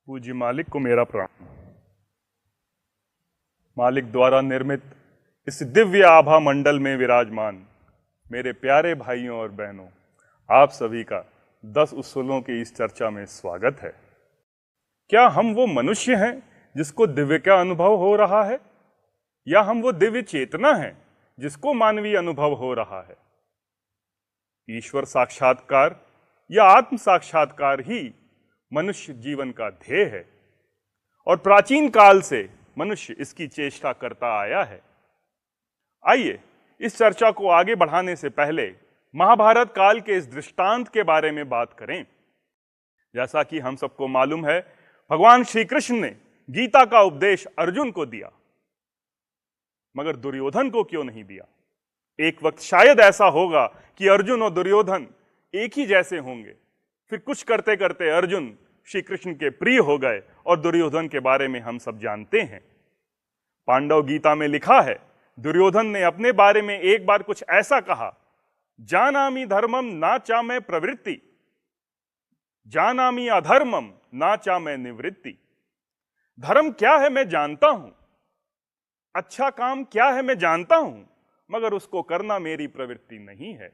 पूज्य मालिक को मेरा प्रणाम। मालिक द्वारा निर्मित इस दिव्य आभा मंडल में विराजमान मेरे प्यारे भाइयों और बहनों, आप सभी का 10 उसूलों की इस चर्चा में स्वागत है। क्या हम वो मनुष्य हैं जिसको दिव्य का अनुभव हो रहा है, या हम वो दिव्य चेतना हैं जिसको मानवीय अनुभव हो रहा है? ईश्वर साक्षात्कार या आत्म साक्षात्कार ही मनुष्य जीवन का ध्येय है और प्राचीन काल से मनुष्य इसकी चेष्टा करता आया है। आइए इस चर्चा को आगे बढ़ाने से पहले महाभारत काल के इस दृष्टांत के बारे में बात करें। जैसा कि हम सबको मालूम है, भगवान श्री कृष्ण ने गीता का उपदेश अर्जुन को दिया, मगर दुर्योधन को क्यों नहीं दिया? एक वक्त शायद ऐसा होगा कि अर्जुन और दुर्योधन एक ही जैसे होंगे, फिर कुछ करते करते अर्जुन श्री कृष्ण के प्रिय हो गए और दुर्योधन के बारे में हम सब जानते हैं। पांडव गीता में लिखा है, दुर्योधन ने अपने बारे में एक बार कुछ ऐसा कहा, जानामि धर्मम ना चामे प्रवृत्ति, जानामि अधर्मम ना चामे निवृत्ति। धर्म क्या है मैं जानता हूं, अच्छा काम क्या है मैं जानता हूं, मगर उसको करना मेरी प्रवृत्ति नहीं है।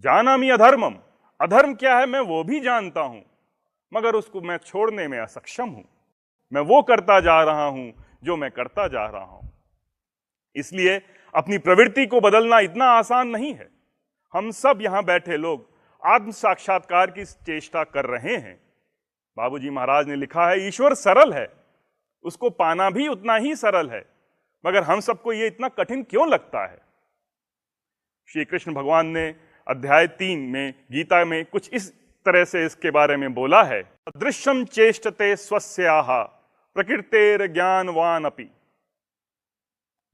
जानामि अधर्मम, अधर्म क्या है मैं वो भी जानता हूं, मगर उसको मैं छोड़ने में असक्षम हूं। मैं वो करता जा रहा हूं जो मैं करता जा रहा हूं। इसलिए अपनी प्रवृत्ति को बदलना इतना आसान नहीं है। हम सब यहां बैठे लोग आत्म साक्षात्कार की चेष्टा कर रहे हैं। बाबूजी महाराज ने लिखा है, ईश्वर सरल है, उसको पाना भी उतना ही सरल है, मगर हम सबको यह इतना कठिन क्यों लगता है? श्री कृष्ण भगवान ने अध्याय 3 में गीता में कुछ इस तरह से इसके बारे में बोला है, दृश्यम चेष्टते स्वस्याः प्रकृतेर ज्ञानवान अपि।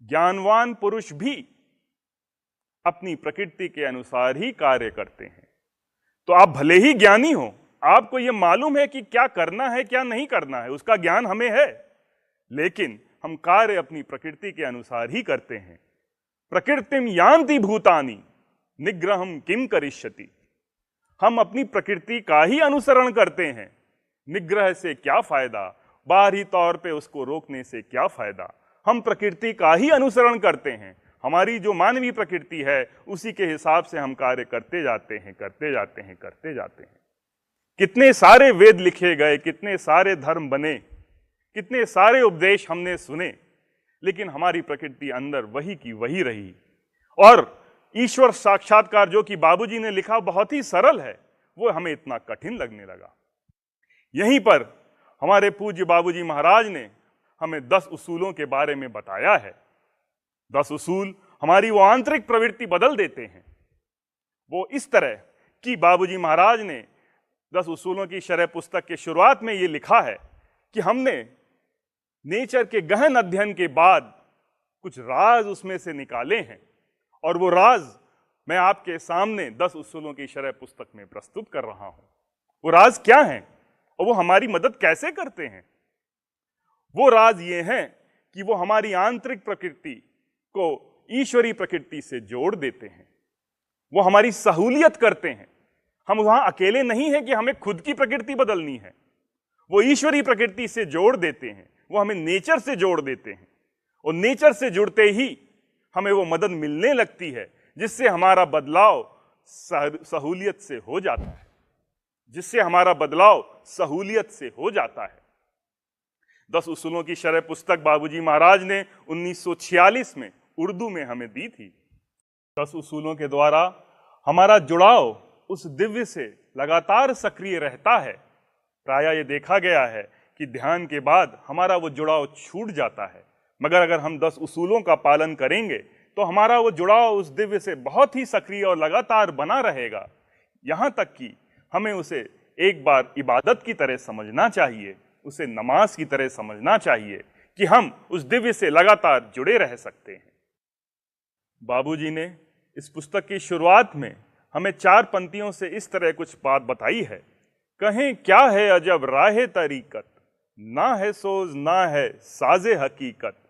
ज्ञानवान पुरुष भी अपनी प्रकृति के अनुसार ही कार्य करते हैं। तो आप भले ही ज्ञानी हो, आपको यह मालूम है कि क्या करना है क्या नहीं करना है, उसका ज्ञान हमें है, लेकिन हम कार्य अपनी प्रकृति के अनुसार ही करते हैं। प्रकृतिम यान्ति भूतानि निग्रहम किम करिष्यति। हम अपनी प्रकृति का ही अनुसरण करते हैं। निग्रह से क्या फायदा, बाहरी तौर पे उसको रोकने से क्या फायदा? हम प्रकृति का ही अनुसरण करते हैं। हमारी जो मानवीय प्रकृति है उसी के हिसाब से हम कार्य करते जाते हैं, करते जाते हैं, करते जाते हैं। कितने सारे वेद लिखे गए, कितने सारे धर्म बने, कितने सारे उपदेश हमने सुने, लेकिन हमारी प्रकृति अंदर वही की वही रही। और ईश्वर साक्षात्कार जो कि बाबूजी ने लिखा बहुत ही सरल है, वो हमें इतना कठिन लगने लगा। यहीं पर हमारे पूज्य बाबूजी महाराज ने हमें 10 उसूलों के बारे में बताया है। 10 उसूल हमारी वो आंतरिक प्रवृत्ति बदल देते हैं। वो इस तरह कि बाबूजी महाराज ने 10 उसूलों की शरह पुस्तक के शुरुआत में ये लिखा है कि हमने नेचर के गहन अध्ययन के बाद कुछ राज उसमें से निकाले हैं, और वो राज मैं आपके सामने 10 उसूलों की शरह पुस्तक में प्रस्तुत कर रहा हूं। वो राज क्या हैं और वो हमारी मदद कैसे करते हैं? वो राज ये हैं कि वो हमारी आंतरिक प्रकृति को ईश्वरीय प्रकृति से जोड़ देते हैं। वो हमारी सहूलियत करते हैं। हम वहां अकेले नहीं हैं कि हमें खुद की प्रकृति बदलनी है। वो ईश्वरीय प्रकृति से जोड़ देते हैं, वो हमें नेचर से जोड़ देते हैं, और नेचर से जुड़ते ही हमें वो मदद मिलने लगती है जिससे हमारा बदलाव सहूलियत से हो जाता है, जिससे हमारा बदलाव सहूलियत से हो जाता है। 10 उसूलों की शरह पुस्तक बाबूजी महाराज ने 1946 में उर्दू में हमें दी थी। 10 उसूलों के द्वारा हमारा जुड़ाव उस दिव्य से लगातार सक्रिय रहता है। प्रायः ये देखा गया है कि ध्यान के बाद हमारा वो जुड़ाव छूट जाता है, मगर अगर हम 10 उसूलों का पालन करेंगे तो हमारा वो जुड़ाव उस दिव्य से बहुत ही सक्रिय और लगातार बना रहेगा। यहां तक कि हमें उसे एक बार इबादत की तरह समझना चाहिए, उसे नमाज की तरह समझना चाहिए कि हम उस दिव्य से लगातार जुड़े रह सकते हैं। बाबूजी ने इस पुस्तक की शुरुआत में हमें 4 पंक्तियों से इस तरह कुछ बात बताई है, कहें क्या है अजब राहे तरीकत, ना है सोज ना है साजे हकीकत,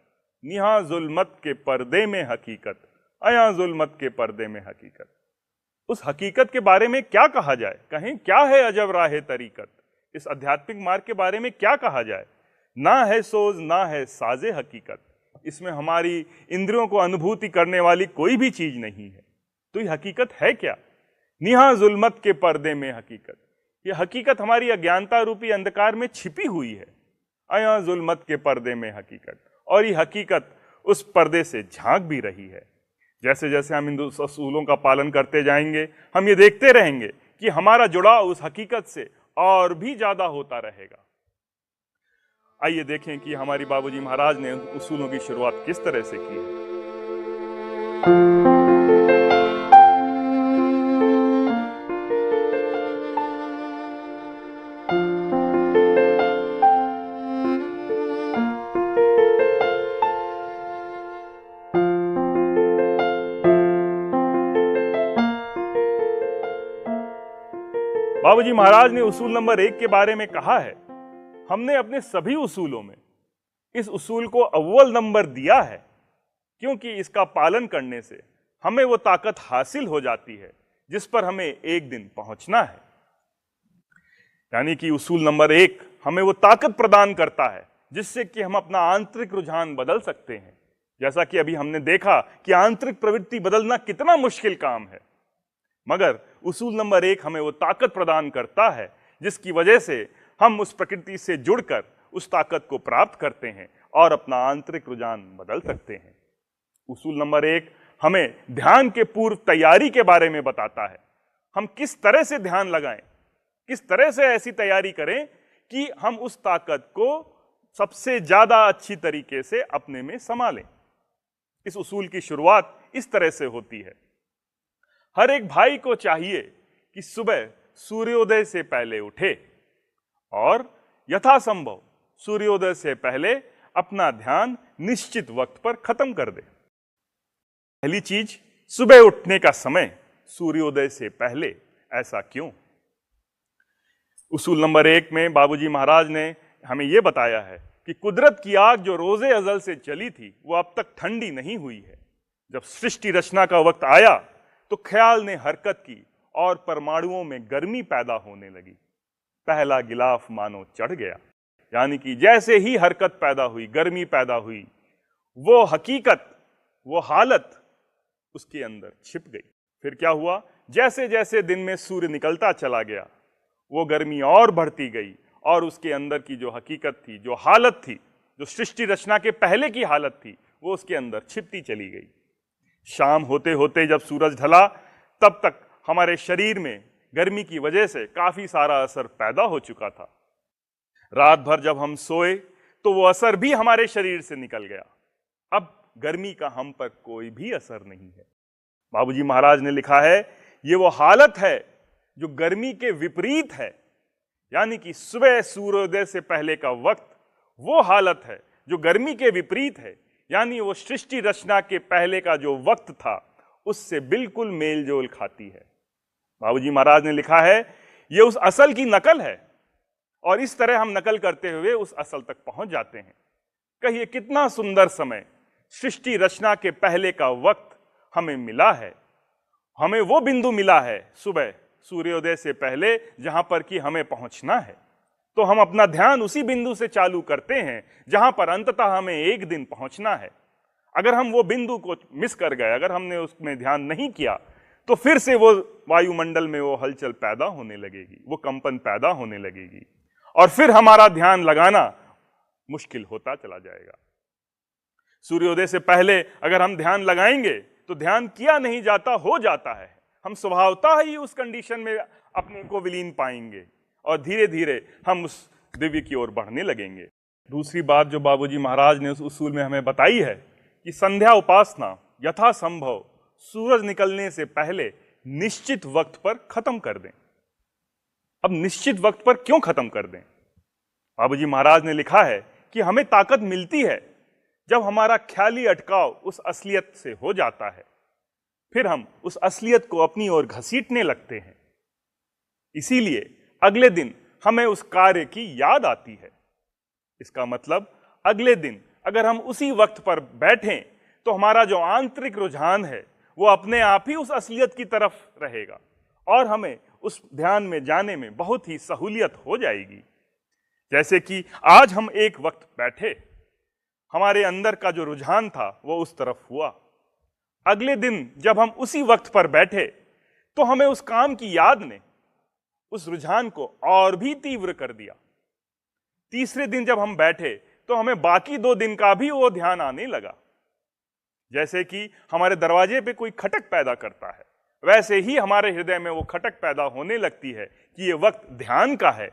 निहा जुल्मत के पर्दे में हकीकत, अया जुल्मत के पर्दे में हकीकत। उस हकीकत के बारे में क्या कहा जाए? कहें क्या है अजब राहे तरीकत, इस आध्यात्मिक मार्ग के बारे में क्या कहा जाए? ना है सोज ना है साजे हकीकत, इसमें हमारी इंद्रियों को अनुभूति करने वाली कोई भी चीज नहीं है। तो ये हकीकत है क्या? निहा जुल्मत के पर्दे में हकीकत, ये हकीकत हमारी अज्ञानता रूपी अंधकार में छिपी हुई है। अया जुल्मत के पर्दे में हकीकत, और ये हकीकत उस पर्दे से झांक भी रही है। जैसे जैसे हम इन असूलों का पालन करते जाएंगे, हम ये देखते रहेंगे कि हमारा जुड़ाव उस हकीकत से और भी ज्यादा होता रहेगा। आइए देखें कि हमारी बाबूजी महाराज ने उसूलों की शुरुआत किस तरह से की है। बाबूजी महाराज ने उसूल नंबर 1 के बारे में कहा है, हमने अपने सभी उसूलों में इस उसूल को अव्वल नंबर दिया है, क्योंकि इसका पालन करने से हमें वो ताकत हासिल हो जाती है जिस पर हमें एक दिन पहुंचना है। यानी कि उसूल नंबर 1 हमें वो ताकत प्रदान करता है जिससे कि हम अपना आंतरिक रुझान बदल सकते हैं। जैसा कि अभी हमने देखा कि आंतरिक प्रवृत्ति बदलना कितना मुश्किल काम है, मगर उसूल नंबर 1 हमें वो ताकत प्रदान करता है जिसकी वजह से हम उस प्रकृति से जुड़कर उस ताकत को प्राप्त करते हैं और अपना आंतरिक रुझान बदल सकते हैं। उसूल नंबर 1 हमें ध्यान के पूर्व तैयारी के बारे में बताता है। हम किस तरह से ध्यान लगाएं, किस तरह से ऐसी तैयारी करें कि हम उस ताकत को सबसे ज्यादा अच्छी तरीके से अपने में संभालें। इस उसूल की शुरुआत इस तरह से होती है। हर एक भाई को चाहिए कि सुबह सूर्योदय से पहले उठे और यथासंभव सूर्योदय से पहले अपना ध्यान निश्चित वक्त पर खत्म कर दे। पहली चीज, सुबह उठने का समय सूर्योदय से पहले। ऐसा क्यों? उसूल नंबर 1 में बाबूजी महाराज ने हमें यह बताया है कि कुदरत की आग जो रोजे अजल से जली थी वो अब तक ठंडी नहीं हुई है। जब सृष्टि रचना का वक्त आया तो ख्याल ने हरकत की और परमाणुओं में गर्मी पैदा होने लगी। पहला गिलाफ मानो चढ़ गया, यानी कि जैसे ही हरकत पैदा हुई, गर्मी पैदा हुई, वो हकीकत, वो हालत उसके अंदर छिप गई। फिर क्या हुआ? जैसे जैसे दिन में सूर्य निकलता चला गया, वो गर्मी और बढ़ती गई और उसके अंदर की जो हकीकत थी, जो हालत थी, जो सृष्टि रचना के पहले की हालत थी, वो उसके अंदर छिपती चली गई। शाम होते होते जब सूरज ढला, तब तक हमारे शरीर में गर्मी की वजह से काफी सारा असर पैदा हो चुका था। रात भर जब हम सोए तो वो असर भी हमारे शरीर से निकल गया। अब गर्मी का हम पर कोई भी असर नहीं है। बाबूजी महाराज ने लिखा है, ये वो हालत है जो गर्मी के विपरीत है, यानी कि सुबह सूर्योदय से पहले का वक्त वो हालत है जो गर्मी के विपरीत है, यानी वो सृष्टि रचना के पहले का जो वक्त था उससे बिल्कुल मेल जोल खाती है। बाबूजी महाराज ने लिखा है, ये उस असल की नकल है और इस तरह हम नकल करते हुए उस असल तक पहुंच जाते हैं। कहिए कितना सुंदर समय सृष्टि रचना के पहले का वक्त हमें मिला है। हमें वो बिंदु मिला है सुबह सूर्योदय से पहले जहां पर कि हमें पहुंचना है। तो हम अपना ध्यान उसी बिंदु से चालू करते हैं जहां पर अंततः हमें एक दिन पहुंचना है। अगर हम वो बिंदु को मिस कर गए, अगर हमने उसमें ध्यान नहीं किया, तो फिर से वो वायुमंडल में वो हलचल पैदा होने लगेगी, वो कंपन पैदा होने लगेगी और फिर हमारा ध्यान लगाना मुश्किल होता चला जाएगा। सूर्योदय से पहले अगर हम ध्यान लगाएंगे तो ध्यान किया नहीं जाता, हो जाता है। हम स्वभावतः ही उस कंडीशन में अपने को विलीन पाएंगे और धीरे धीरे हम उस दिव्य की ओर बढ़ने लगेंगे। दूसरी बात जो बाबूजी महाराज ने उस उसूल में हमें बताई है कि संध्या उपासना यथासंभव सूरज निकलने से पहले निश्चित वक्त पर खत्म कर दें। अब निश्चित वक्त पर क्यों खत्म कर दें? बाबूजी महाराज ने लिखा है कि हमें ताकत मिलती है जब हमारा ख्याली अटकाव उस असलियत से हो जाता है, फिर हम उस असलियत को अपनी ओर घसीटने लगते हैं। इसीलिए अगले दिन हमें उस कार्य की याद आती है। इसका मतलब अगले दिन अगर हम उसी वक्त पर बैठें तो हमारा जो आंतरिक रुझान है वो अपने आप ही उस असलियत की तरफ रहेगा और हमें उस ध्यान में जाने में बहुत ही सहूलियत हो जाएगी। जैसे कि आज हम एक वक्त बैठे, हमारे अंदर का जो रुझान था वो उस तरफ हुआ। अगले दिन जब हम उसी वक्त पर बैठे तो हमें उस काम की याद ने उस रुझान को और भी तीव्र कर दिया। तीसरे दिन जब हम बैठे तो हमें बाकी 2 दिन का भी वो ध्यान आने लगा। जैसे कि हमारे दरवाजे पे कोई खटक पैदा करता है, वैसे ही हमारे हृदय में वो खटक पैदा होने लगती है कि ये वक्त ध्यान का है।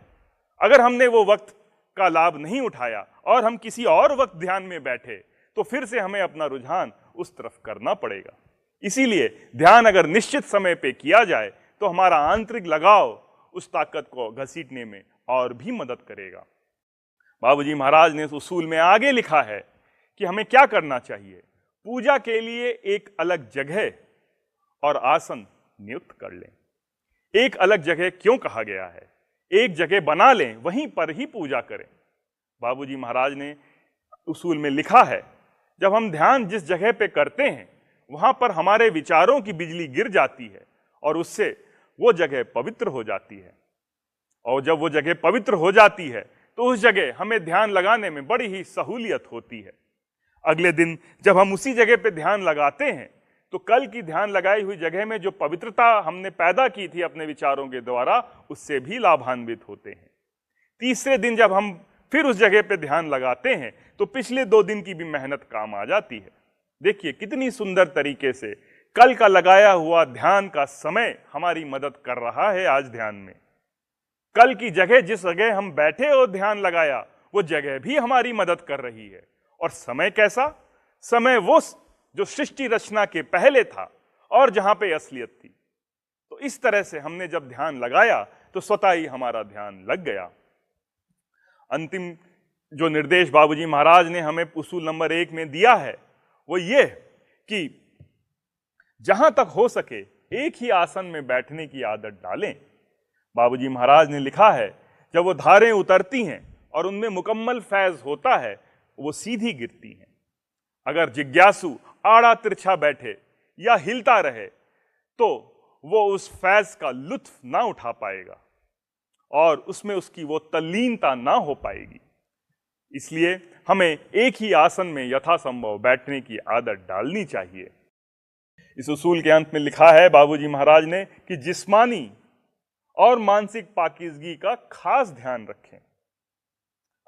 अगर हमने वो वक्त का लाभ नहीं उठाया और हम किसी और वक्त ध्यान में बैठे तो फिर से हमें अपना रुझान उस तरफ करना पड़ेगा। इसीलिए ध्यान अगर निश्चित समय पे किया जाए तो हमारा आंतरिक लगाव उस ताकत को घसीटने में और भी मदद करेगा। बाबूजी महाराज ने इस उसूल में आगे लिखा है कि हमें क्या करना चाहिए। पूजा के लिए एक अलग जगह और आसन नियुक्त कर लें। एक अलग जगह क्यों कहा गया है? एक जगह बना लें, वहीं पर ही पूजा करें। बाबूजी महाराज ने उसूल में लिखा है, जब हम ध्यान जिस जगह पे करते हैं वहां पर हमारे विचारों की बिजली गिर जाती है और उससे वो जगह पवित्र हो जाती है। और जब वो जगह पवित्र हो जाती है तो उस जगह हमें ध्यान लगाने में बड़ी ही सहूलियत होती है। अगले दिन जब हम उसी जगह पे ध्यान लगाते हैं तो कल की ध्यान लगाई हुई जगह में जो पवित्रता हमने पैदा की थी अपने विचारों के द्वारा, उससे भी लाभान्वित होते हैं। तीसरे दिन जब हम फिर उस जगह पे ध्यान लगाते हैं तो पिछले 2 दिन की भी मेहनत काम आ जाती है। देखिए कितनी सुंदर तरीके से कल का लगाया हुआ ध्यान का समय हमारी मदद कर रहा है आज ध्यान में। कल की जगह जिस जगह हम बैठे और ध्यान लगाया वो जगह भी हमारी मदद कर रही है। और समय कैसा? समय वो जो सृष्टि रचना के पहले था और जहां पे असलियत थी। तो इस तरह से हमने जब ध्यान लगाया तो स्वतः ही हमारा ध्यान लग गया। अंतिम जो निर्देश बाबूजी महाराज ने हमें उसूल नंबर 1 में दिया है वो ये कि जहां तक हो सके एक ही आसन में बैठने की आदत डालें। बाबूजी महाराज ने लिखा है, जब वो धारें उतरती हैं और उनमें मुकम्मल फैज होता है वो सीधी गिरती हैं। अगर जिज्ञासु आड़ा तिरछा बैठे या हिलता रहे तो वो उस फैज का लुत्फ ना उठा पाएगा और उसमें उसकी वो तल्लीनता ना हो पाएगी। इसलिए हमें एक ही आसन में यथासंभव बैठने की आदत डालनी चाहिए। इस उसूल के अंत में लिखा है बाबूजी महाराज ने कि जिस्मानी और मानसिक पाकीज़गी का खास ध्यान रखें।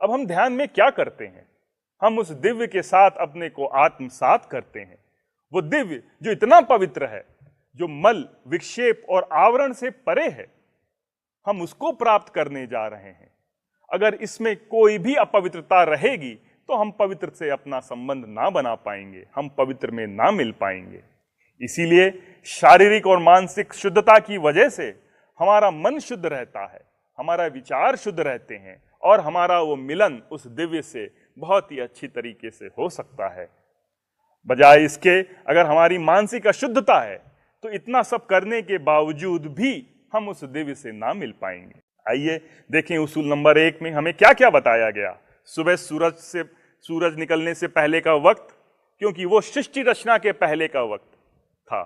अब हम ध्यान में क्या करते हैं? हम उस दिव्य के साथ अपने को आत्मसात करते हैं। वो दिव्य जो इतना पवित्र है, जो मल, विक्षेप और आवरण से परे है, हम उसको प्राप्त करने जा रहे हैं। अगर इसमें कोई भी अपवित्रता रहेगी तो हम पवित्र से अपना संबंध ना बना पाएंगे, हम पवित्र में ना मिल पाएंगे। इसीलिए शारीरिक और मानसिक शुद्धता की वजह से हमारा मन शुद्ध रहता है, हमारा विचार शुद्ध रहते हैं और हमारा वो मिलन उस दिव्य से बहुत ही अच्छी तरीके से हो सकता है। बजाय इसके अगर हमारी मानसिक अशुद्धता है तो इतना सब करने के बावजूद भी हम उस दिव्य से ना मिल पाएंगे। आइए देखें उसूल नंबर 1 में हमें क्या क्या बताया गया। सुबह सूरज निकलने से पहले का वक्त, क्योंकि वो सृष्टि रचना के पहले का वक्त था।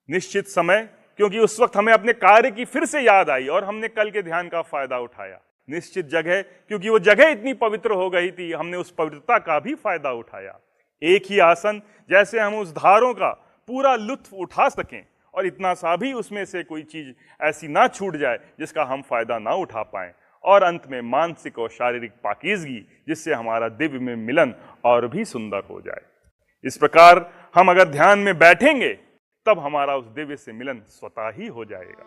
निश्चित समय, क्योंकि उस वक्त हमें अपने कार्य की फिर से याद आई और हमने कल के ध्यान का फायदा उठाया। निश्चित जगह, क्योंकि वो जगह इतनी पवित्र हो गई थी, हमने उस पवित्रता का भी फायदा उठाया। एक ही आसन, जैसे हम उस धारों का पूरा लुत्फ उठा सकें और इतना सा भी उसमें से कोई चीज ऐसी ना छूट जाए जिसका हम फायदा ना उठा पाएं। और अंत में मानसिक और शारीरिक पाकीज़गी, जिससे हमारा दिव्य में मिलन और भी सुंदर हो जाए। इस प्रकार हम अगर ध्यान में बैठेंगे तब हमारा उस दिव्य से मिलन स्वतः ही हो जाएगा।